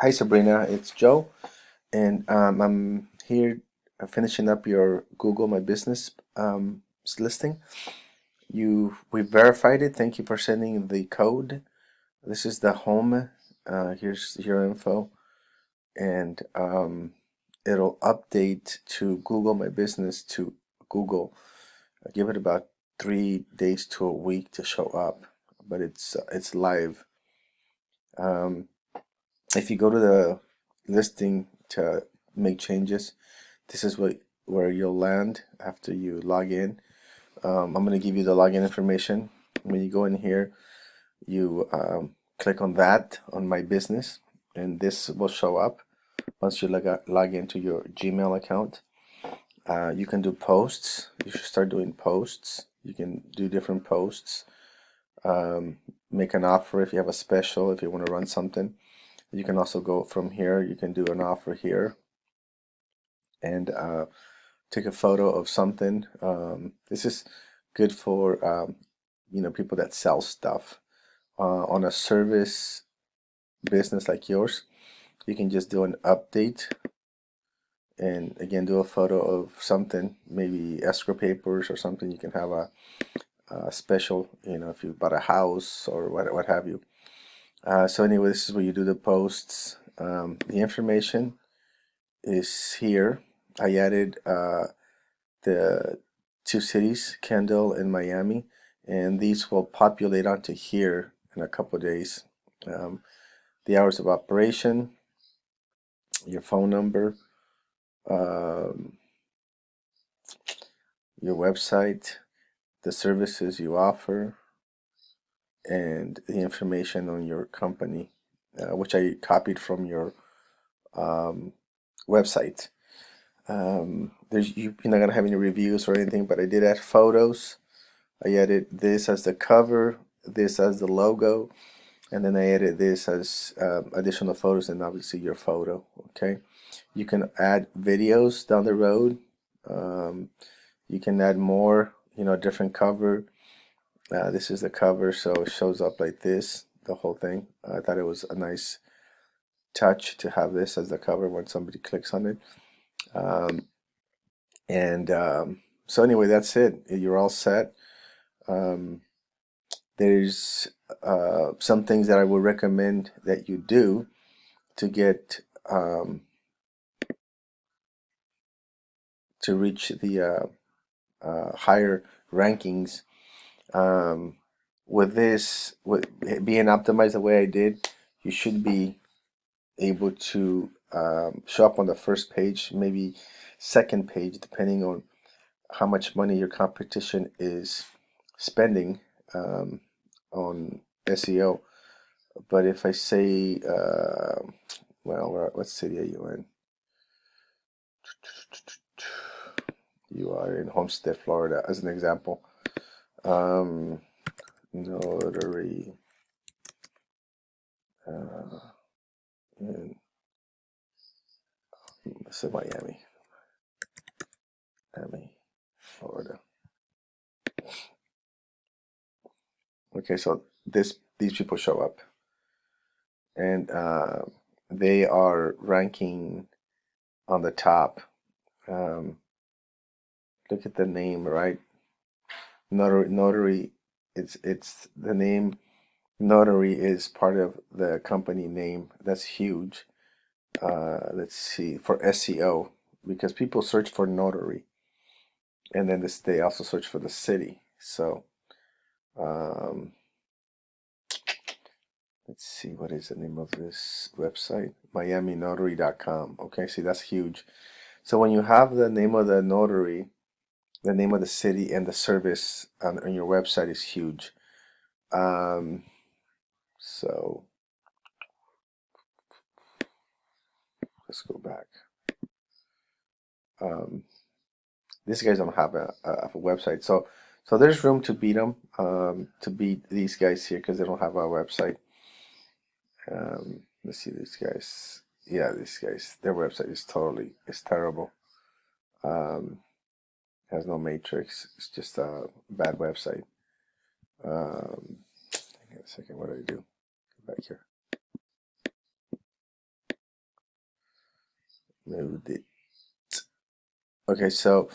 Hi Sabrina, it's Joe, and I'm here finishing up your Google My Business listing. We verified it. Thank you for sending the code. This is the home. Here's your info, and it'll update to Google My Business to Google. Give it about 3 days to a week to show up, but it's live. Um, if you go to the listing to make changes, this is where you'll land after you log in. I'm going to give you the login information. When you go in here, you click on that on My Business, and this will show up once you log into your Gmail account. You can do posts. You should start doing posts. You can do different posts. Um, Make an offer if you have a special, if you want to run something. You can also go from here. You can do an offer here and take a photo of something. This is good for people that sell stuff on a service business like yours. You can just do an update and again do a photo of something, maybe escrow papers or something. You can have a special, if you bought a house or what have you. So anyway, this is where you do the posts. The information is here. I added the two cities, Kendall and Miami, and these will populate onto here in a couple of days. Um, the hours of operation, your phone number, um, your website, the services you offer, and the information on your company, which I copied from your um, website. You're not gonna have any reviews or anything, but I did add photos. I added this as the cover, this as the logo, and then I edit this as additional photos and obviously your photo. Okay, you can add videos down the road. Um, you can add more, different cover. This is the cover, so it shows up like this, the whole thing. I thought it was a nice touch to have this as the cover when somebody clicks on it. Um, and so anyway, that's it. You're all set. Um, there's some things that I would recommend that you do to get to reach the higher rankings. Um, with being optimized the way I did, you should be able to show up on the first page, maybe second page, depending on how much money your competition is spending on SEO. But if I say, what city are you in? You are in Homestead, Florida, as an example. Um, Notary uh, in let's say Miami, Florida. Okay, so these people show up, and they are ranking on the top. Um, Look at the name, right? Notary. It's the name. Notary is part of the company name. That's huge. Let's see, for SEO, because people search for notary, and then they also search for the city. So um, let's see, what is the name of this website? MiamiNotary.com. Okay, see, that's huge. So when you have the name of the notary, the name of the city, and the service on your website is huge. Um, so let's go back. Um, these guys don't have a website, so there's room to beat them, to beat these guys here because they don't have a website. Let's see these guys. Yeah, these guys, their website is terrible. Um, has no matrix. It's just a bad website. Hang on a second. What do I do? Go back here. moved it. Okay, so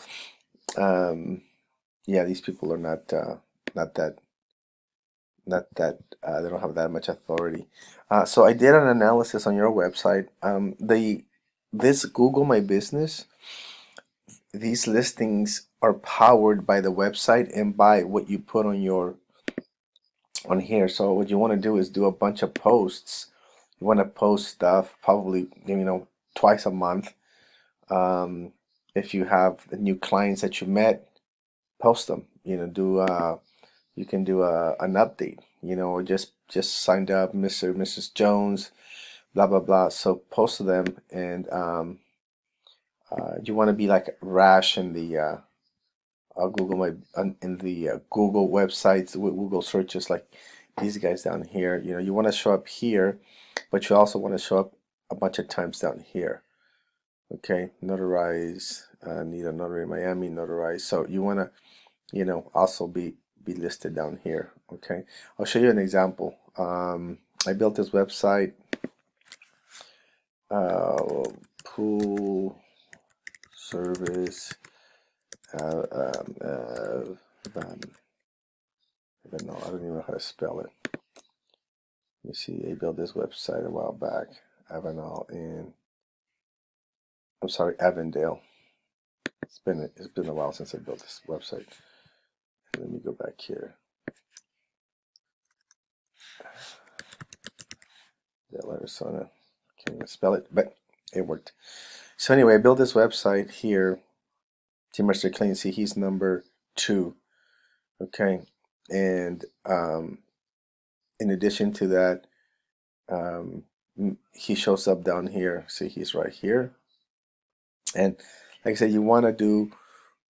yeah, these people are not that they don't have that much authority. So I did an analysis on your website. This Google My Business, these listings are powered by the website and by what you put on your on here. So what you want to do is do a bunch of posts. You want to post stuff probably twice a month. If you have new clients that you met, post them. Do you can do an update. Or just signed up, Mr. and Mrs. Jones, blah blah blah. So post them, and you want to be like Rash in the Google in the Google websites, Google searches, like these guys down here. You want to show up here, but you also want to show up a bunch of times down here. Okay, notarize, need a notary in Miami, notarize. So you want to, also be listed down here. Okay, I'll show you an example. I built this website, pool service. I don't even know how to spell it. Let me see. I built this website a while back. Avenal in. I'm sorry, Avondale. It's been a while since I built this website. Let me go back here. Dale, Arizona. Can't even spell it, but it worked. So anyway, I built this website here. Team Mr. Clean. See, he's number 2. Okay, and in addition to that, he shows up down here. See, he's right here. And like I said, you want to do,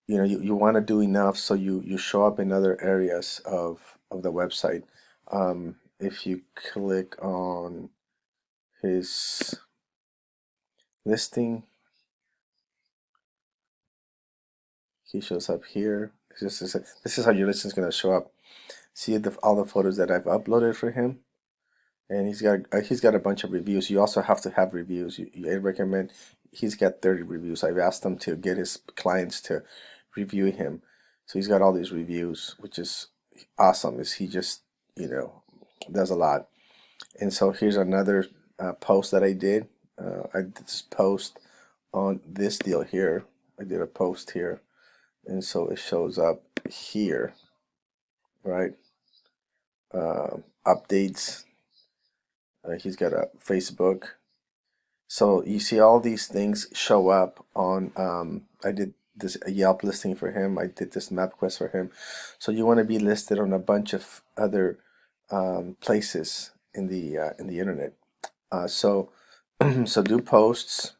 you want to do enough so you show up in other areas of the website. If you click on his listing, he shows up here. This is how your listing is going to show up. See all the photos that I've uploaded for him, and he's got a bunch of reviews. You also have to have reviews. I recommend. He's got 30 reviews. I've asked him to get his clients to review him, so he's got all these reviews, which is awesome. Is he just does a lot. And so here's another post that I did. I did this post on this deal here. I did a post here, and so it shows up here, right? Updates. He's got a Facebook. So you see all these things show up on. I did this Yelp listing for him. I did this MapQuest for him. So you want to be listed on a bunch of other places in the internet. So so do posts,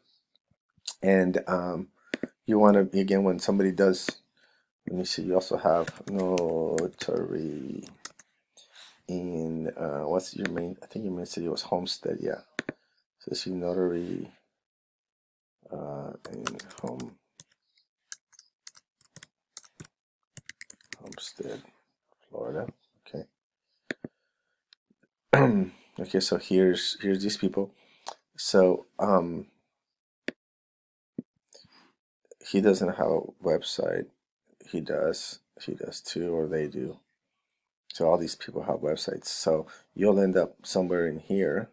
and you want to, again, when somebody does. Let me see. You also have notary in what's your main? I think your main city was Homestead. Yeah. So see notary in Homestead, Florida. Okay. Okay. So here's these people. So he doesn't have a website. He does too, or they do. So all these people have websites. So you'll end up somewhere in here.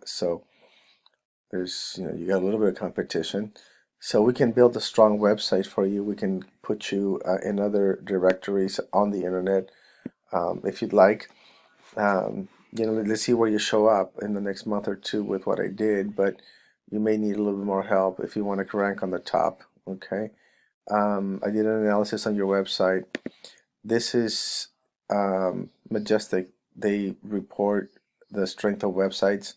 So there's, you got a little bit of competition. So we can build a strong website for you. We can put you in other directories on the internet if you'd like. Let's see where you show up in the next month or two with what I did, but you may need a little bit more help if you want to rank on the top. Okay. I did an analysis on your website. This is Majestic. They report the strength of websites,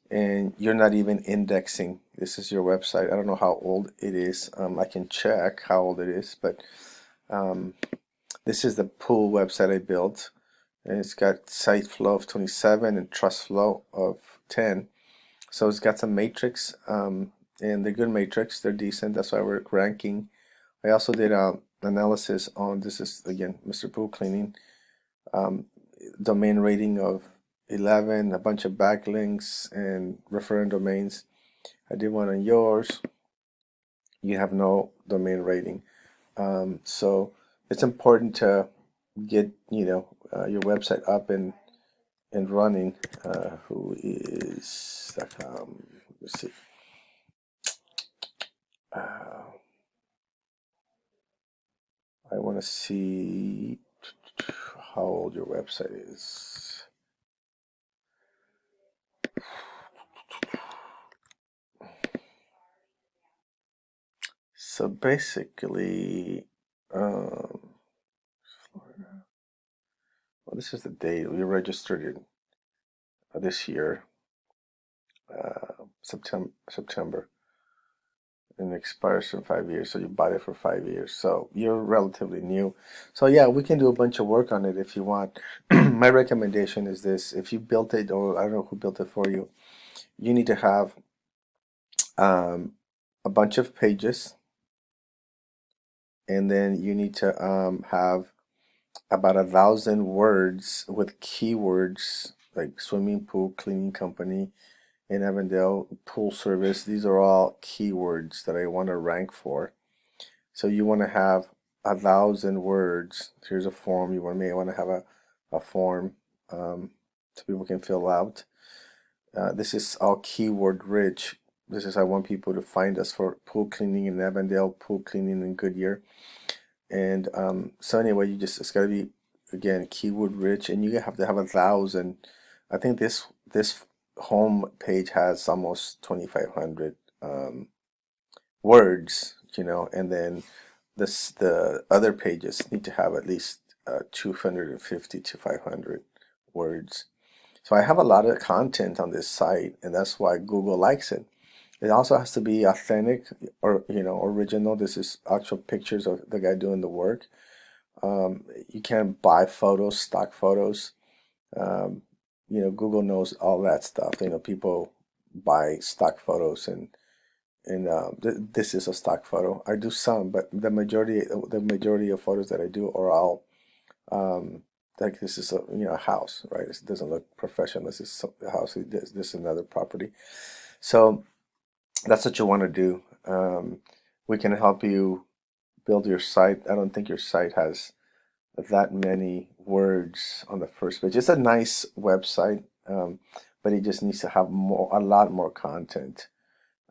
and you're not even indexing. This is your website. I don't know how old it is. I can check how old it is, but this is the pool website I built, and it's got site flow of 27 and trust flow of 10. So it's got some matrix, and they're good matrix. They're decent. That's why we're ranking. I also did analysis on, this is again Mr. Pool Cleaning, domain rating of 11, a bunch of backlinks and referring domains. I did one on yours. You have no domain rating. So it's important to get your website up and running. Whois.com. Let's see. I want to see how old your website is. So basically, Florida. Well, this is the date we registered in this year, September, and it expires in 5 years. So you bought it for 5 years. So you're relatively new. So yeah, we can do a bunch of work on it if you want. My recommendation is this: if you built it, or I don't know who built it for you, you need to have a bunch of pages, and then you need to have about 1,000 words with keywords like swimming pool, cleaning company in Avondale, pool service. These are all keywords that I want to rank for. So you want to have 1,000 words. Here's a form. You may want to have a form so people can fill out. This is all keyword rich. This is I want people to find us for pool cleaning in Avondale, pool cleaning in Goodyear. And so anyway, it's got to be again keyword rich, and you have to have 1,000. I think this home page has almost 2,500 words, and then the other pages need to have at least 250 to 500 words. So I have a lot of content on this site, and that's why Google likes it. It also has to be authentic or original. This is actual pictures of the guy doing the work. You can't buy photos, stock photos. Google knows all that stuff. People buy stock photos, and this is a stock photo. I do some, but the majority of photos that I do are all like this is a house, right? It doesn't look professional. This is a house. This is another property. So that's what you want to do. We can help you build your site. I don't think your site has that many words on the first page. It's a nice website, but it just needs to have a lot more content,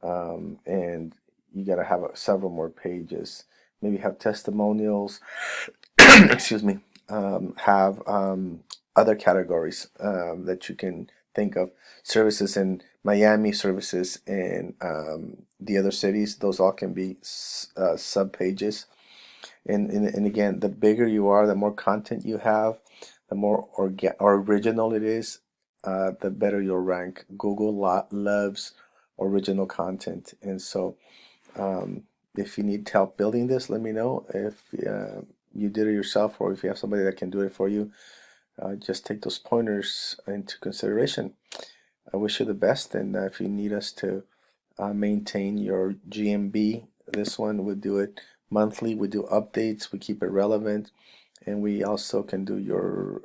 and you got to have several more pages. Maybe have testimonials. Excuse me. Have other categories that you can think of. Services in Miami, services in the other cities. Those all can be sub pages. And again, the bigger you are, the more content you have, the more original it is, the better you'll rank. Google loves original content, and so if you need help building this, let me know. If you did it yourself, or if you have somebody that can do it for you, just take those pointers into consideration. I wish you the best, and if you need us to maintain your GMB, this one we do it monthly. We do updates, we keep it relevant, and we also can do your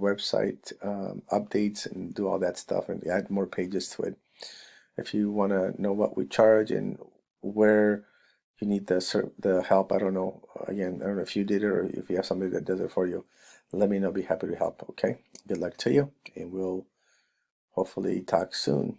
website updates and do all that stuff and add more pages to it. If you want to know what we charge and where you need the help, I don't know. Again, I don't know if you did it or if you have somebody that does it for you. Let me know. Be happy to help. Okay. Good luck to you, and we'll hopefully talk soon.